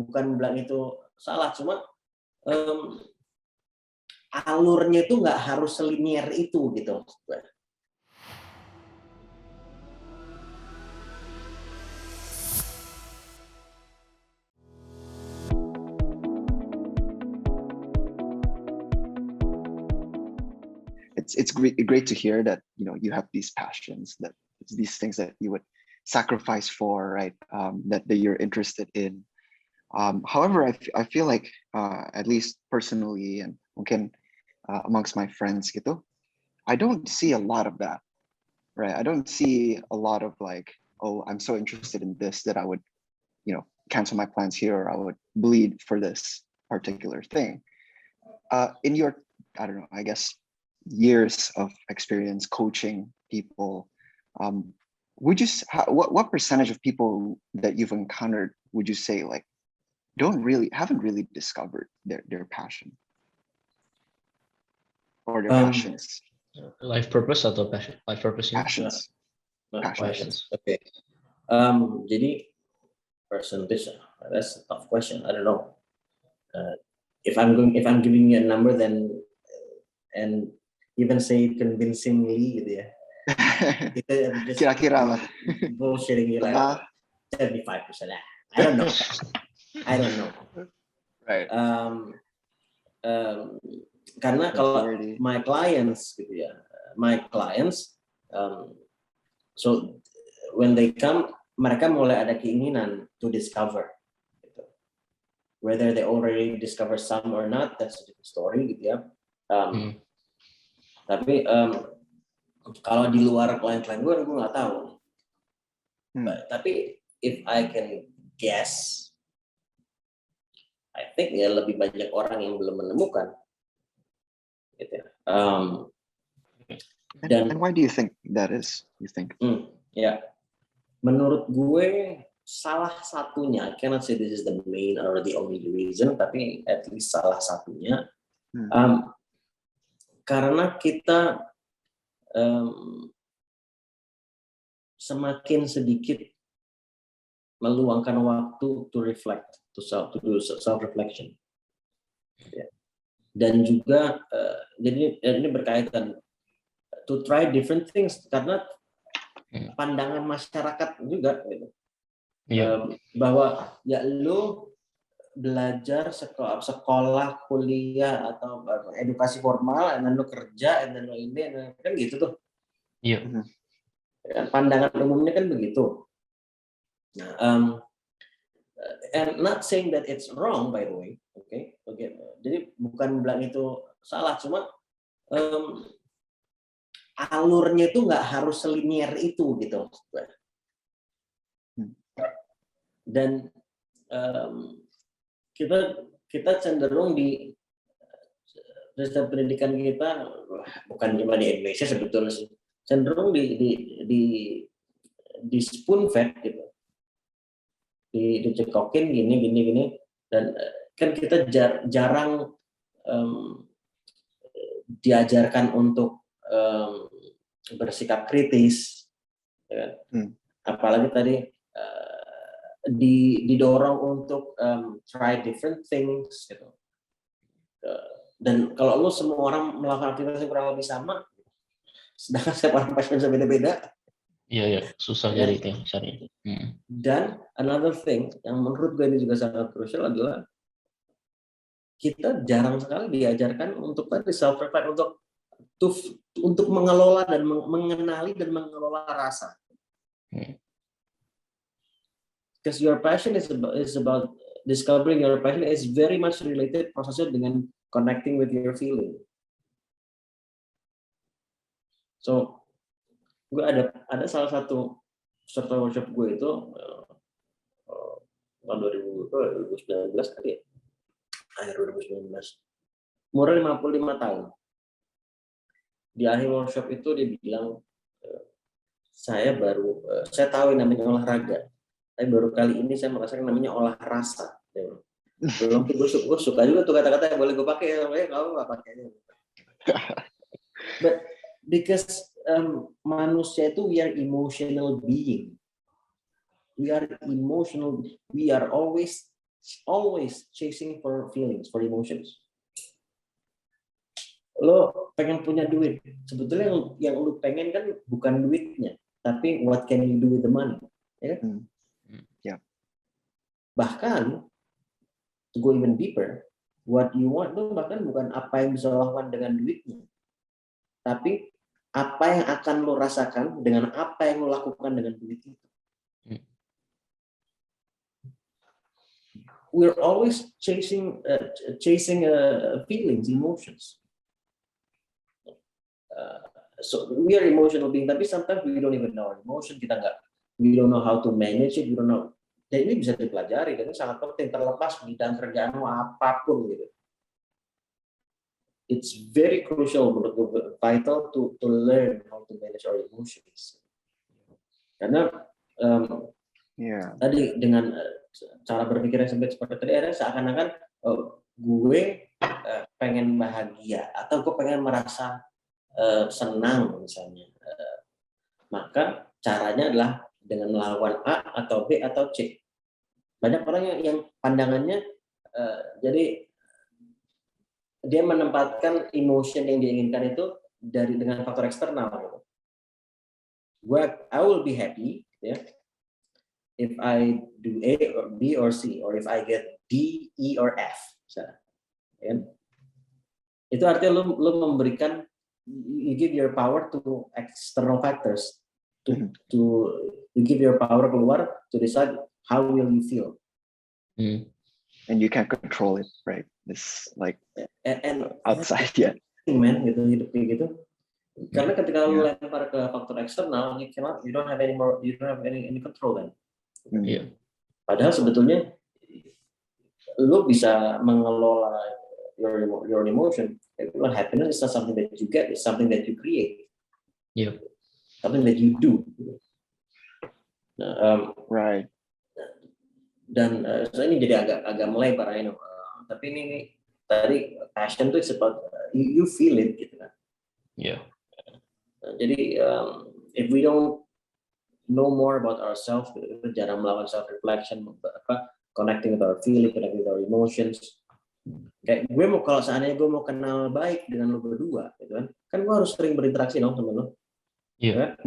bukan bilang itu salah, cuma alurnya itu nggak harus selinier itu gitu. It's great to hear that you have these passions, that these things that you would sacrifice for, right? That you're interested in. However, I feel like at least personally and mungkin amongst my friends gitu, I don't see a lot of that, right? I don't see a lot of like, oh, I'm so interested in this that I would cancel my plans here, or I would bleed for this particular thing. In your, I don't know, I guess years of experience coaching people, what percentage of people that you've encountered would you say like haven't really discovered their passion or their passions? Life purpose atau passion? Life purpose. Passions. Okay. Jadi percentage, that's a tough question. I don't know. If I'm giving you a number, then and even say it convincingly gitu ya. Kira-kira lah. Bullshitting you like 75%. I don't know. Right. Karena kalau my clients gitu ya, so when they come, mereka mulai ada keinginan to discover. Gitu. Whether they already discover some or not, that's a different story gitu ya. Tapi kalau di luar klien-klien gue nggak tahu. Tapi if I can guess, I think ya lebih banyak orang yang belum menemukan. Gitu. And why do you think that is? You think? Ya, menurut gue salah satunya, I cannot say this is the main or the only reason, tapi at least salah satunya. Karena kita semakin sedikit meluangkan waktu to reflect, to do self reflection, dan juga jadi ini berkaitan to try different things karena pandangan masyarakat juga, gitu. Bahwa ya lu belajar sekolah kuliah atau edukasi formal, dan lu kerja, dan lu ini kan gitu tuh. Iya. Pandangan umumnya kan begitu. Nah, and not saying that it's wrong by the way, okay. Jadi bukan bilang itu salah, cuma alurnya itu nggak harus selinier itu gitu. Dan kita cenderung di sistem pendidikan kita, bukan cuma di Indonesia sebetulnya sih, cenderung di spoon fed gitu, dicekokin gini, dan kan kita jarang diajarkan untuk bersikap kritis, ya. Apalagi tadi didorong untuk try different things gitu. Dan kalau lu semua orang melakukan aktivitas yang kurang lebih sama, sedangkan setiap orang passionnya beda-beda. Iya, susah jadi itu cari. Dan another thing yang menurut gue ini juga sangat krusial adalah kita jarang sekali diajarkan untuk tadi self reflect, untuk mengelola dan mengenali dan mengelola rasa. Because your passion is about discovering your passion is very much related prosesnya dengan connecting with your feeling. So, gue ada salah satu peserta workshop gue itu tahun 2019 kali ya, akhir 2019, umurnya 55 tahun. Di akhir workshop itu dia bilang, saya tahu yang namanya olahraga, tapi baru kali ini saya merasakan namanya olah rasa. Belum, gue suka juga tuh kata-kata yang boleh gue pakai, ya kalau nggak pakainya. But because manusia itu we are emotional being. We are emotional. We are always always chasing for feelings, for emotions. Lo pengen punya duit, sebetulnya yang lo pengen kan bukan duitnya, tapi what can you do with the money, ya kan? Yeah. Bahkan to go even deeper, what you want itu bahkan bukan apa yang bisa lo lakukan dengan duitnya, tapi apa yang akan lo rasakan dengan apa yang lo lakukan dengan duit itu. We're always chasing feelings, emotions. So we are emotional being, tapi sometimes we don't even know our emotion. We don't know how to manage it. We don't know. Dan ini bisa dipelajari, dan sangat penting, terlepas bidang kerjaanmu apapun gitu. It's very crucial, vital to learn how to manage our emotions. Karena tadi dengan cara berpikir yang seperti tadi, ada seakan-akan gue pengen bahagia atau gue pengen merasa senang misalnya, maka caranya adalah dengan melawan A atau B atau C. Banyak orang yang pandangannya jadi dia menempatkan emotion yang diinginkan itu dengan faktor eksternal. I will be happy, ya, if I do A or B or C, or if I get D, E or F. Ya. Itu artinya lo memberikan, you give your power to external factors, to you give your power keluar to decide how will you feel. And you can't control it, right? It's like and outside, yeah. Man, gitu hidupnya gitu. Karena ketika lu lempar ke faktor eksternal, you don't have any control then. Padahal sebetulnya lu bisa mengelola your emotion. Happiness is not something that you get, it's something that you create. Something that you do. Right. Dan so ini jadi agak melebar, I know. Tapi ini tadi passion itu about you feel it gitu kan. Jadi if we don't know more about ourselves, kita jarang melakukan self reflection, connecting with our feeling, connecting with our emotions. Kayak kalau seandainya gue mau kenal baik dengan lo berdua, gitu kan gue harus sering berinteraksi dong sama lo. Kan?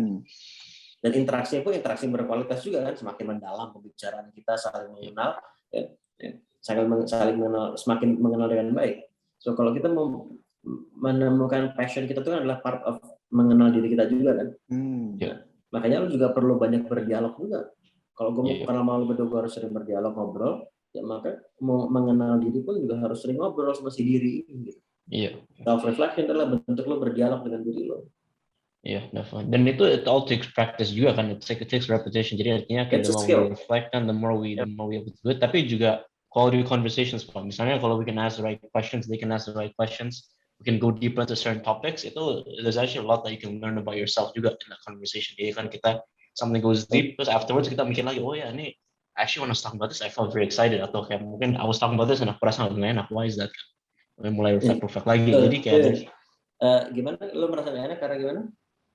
Dan interaksi berkualitas juga kan, semakin mendalam pembicaraan kita, saling mengenal, semakin mengenal dengan baik. So kalau kita mau menemukan passion kita itu adalah part of mengenal diri kita juga kan. Makanya lu juga perlu banyak berdialog juga. Kalau gue mau kenal sama lu berdua, gue harus sering berdialog, ngobrol. Ya maka mau mengenal diri pun juga harus sering ngobrol sama si diri ini. Gitu. Self reflection adalah bentuk lu berdialog dengan diri lo. Definitely. Dan itu it all takes practice juga kan. It takes repetition. Jadi artinya kayak the more we reflect and the more we able to do it. Tapi juga quality conversations. Misalnya kalau we can ask the right questions, they can ask the right questions. We can go deeper into certain topics. There's actually a lot that you can learn about yourself juga in that conversation. Jadi kan kita something goes deep, terus afterwards kita mikir lagi, oh ya ini actually when I was talking about this, I felt very excited. Atau kayak mungkin I was talking about this and aku rasa nggak enak. Why is that? Mulai reflect lagi. Jadi kayak gimana? Lo merasa nggak enak karena gimana?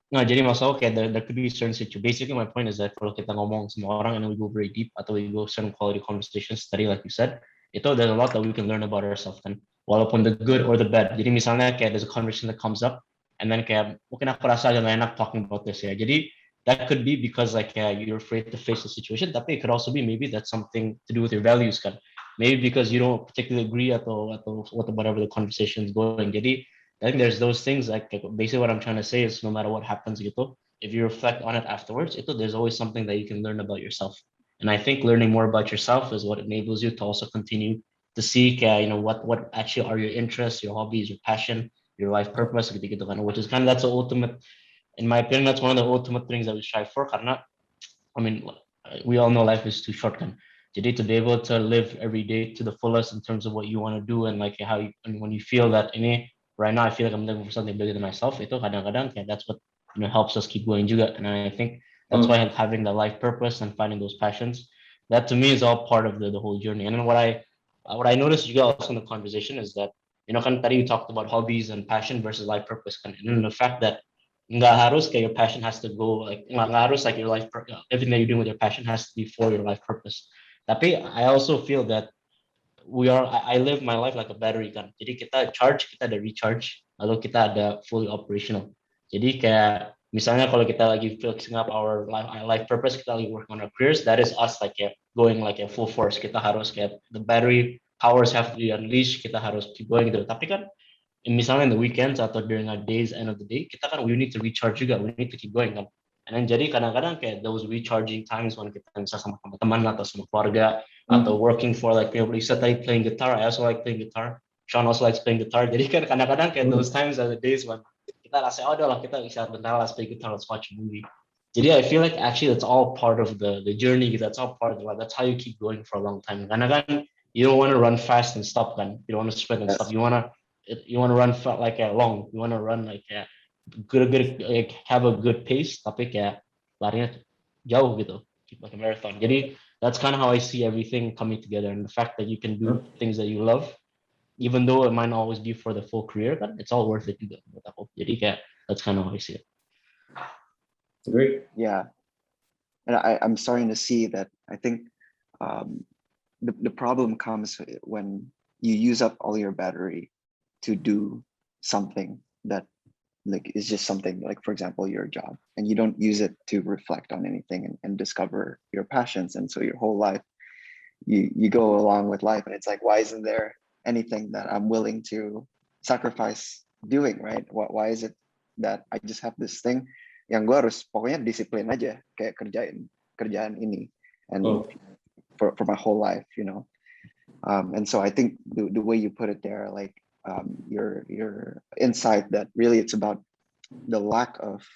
Nah, jadi masalah kayak there could be certain situation. Basically, my point is that kalau kita ngomong sama orang and we go very deep atau we go certain quality conversations tadi, like you said, itu there's a lot that we can learn about ourselves kan. Walaupun the good or the bad. Jadi misalnya kayak there's a conversation that comes up and then kayak mungkin aku rasa agak enak talking about this ya. Jadi that could be because like you're afraid to face the situation. Tapi it could also be maybe that's something to do with your values kan. Maybe because you don't particularly agree atau whatever the conversation is going. Jadi I think there's those things like basically what I'm trying to say is no matter what happens gitu, if you reflect on it afterwards, there's always something that you can learn about yourself. And I think learning more about yourself is what enables you to also continue to seek, what actually are your interests, your hobbies, your passion, your life purpose, gitu kan, which is kind of, that's the ultimate, in my opinion, that's one of the ultimate things that we strive for. Karena, I mean, we all know life is too short kan. Jadi to be able to live every day to the fullest in terms of what you want to do and like how you, and when you feel that ini right now I feel like I'm looking for something bigger than myself, itu kadang-kadang kayak that's what helps us keep going juga. And I think that's why having the life purpose and finding those passions, that to me is all part of the whole journey. And then what I noticed juga also in the conversation is that kan tadi you talked about hobbies and passion versus life purpose kan, and then the fact that nggak harus kayak your passion has to go like nggak harus like your life everything that you're doing with your passion has to be for your life purpose. Tapi I also feel that I live my life like a battery kan. Jadi kita charge, kita ada recharge, lalu kita ada fully operational. Jadi kayak misalnya kalau kita lagi fixing up our life purpose, kita lagi work on our careers, that is us like kayak going like a full force. Kita harus kayak the battery powers have to be unleashed, kita harus keep going gitu. Tapi kan misalnya in the weekends atau during our days end of the day, kita kan we need to recharge juga, we need to keep going kan. And then jadi kadang-kadang kayak those recharging times when kita bisa sama teman-teman atau sama keluarga atau working for like you said tadi playing guitar, I also like playing guitar. Sean also likes playing guitar. Jadi kan kadang-kadang kayak those times are the days when kita rasa oh udah lah kita bisa bentar let's play guitar, let's watch a movie. Jadi I feel like actually that's all part of the journey. That's all part of the life. That's how you keep going for a long time. Karena kan you don't want to run fast and stop kan. You don't want to sprint and stop. You want to run like a long. You want to run like a good like have a good pace. Tapi kayak larinya jauh gitu, like a marathon. Jadi that's kind of how I see everything coming together, and the fact that you can do things that you love, even though it might not always be for the full career, but it's all worth it juga buat aku. Jadi kayak that's kind of how I see it. Great. Yeah, and I'm starting to see that. I think the problem comes when you use up all your battery to do something that like is just something like, for example, your job, and you don't use it to reflect on anything and discover your passions. And so your whole life you go along with life, and it's like, why isn't there anything that I'm willing to sacrifice doing, right? Why is it that I just have this thing yang gue harus pokoknya disiplin aja kayak kerjaan ini and for my whole life, you know. And so I think the way you put it there, like your insight that really it's about the lack of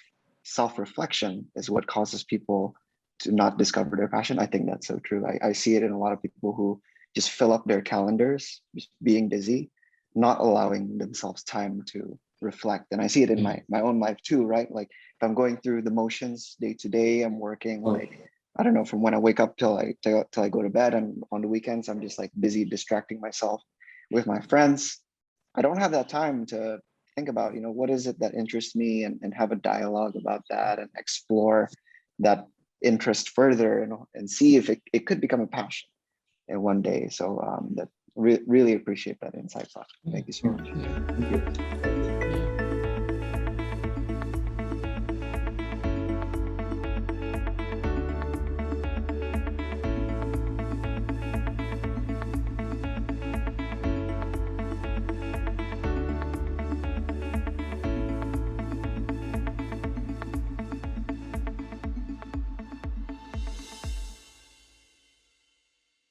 self-reflection is what causes people to not discover their passion. I think that's so true. I see it in a lot of people who just fill up their calendars, just being busy, not allowing themselves time to reflect. And I see it in my own life too, right? Like if I'm going through the motions day to day, I'm working like, I don't know, from when I wake up till I go to bed, and on the weekends, I'm just like busy distracting myself with my friends. I don't have that time to think about, you know, what is it that interests me, and have a dialogue about that and explore that interest further and see if it could become a passion in one day. So that really appreciate that insight. Thank you so much. Thank you.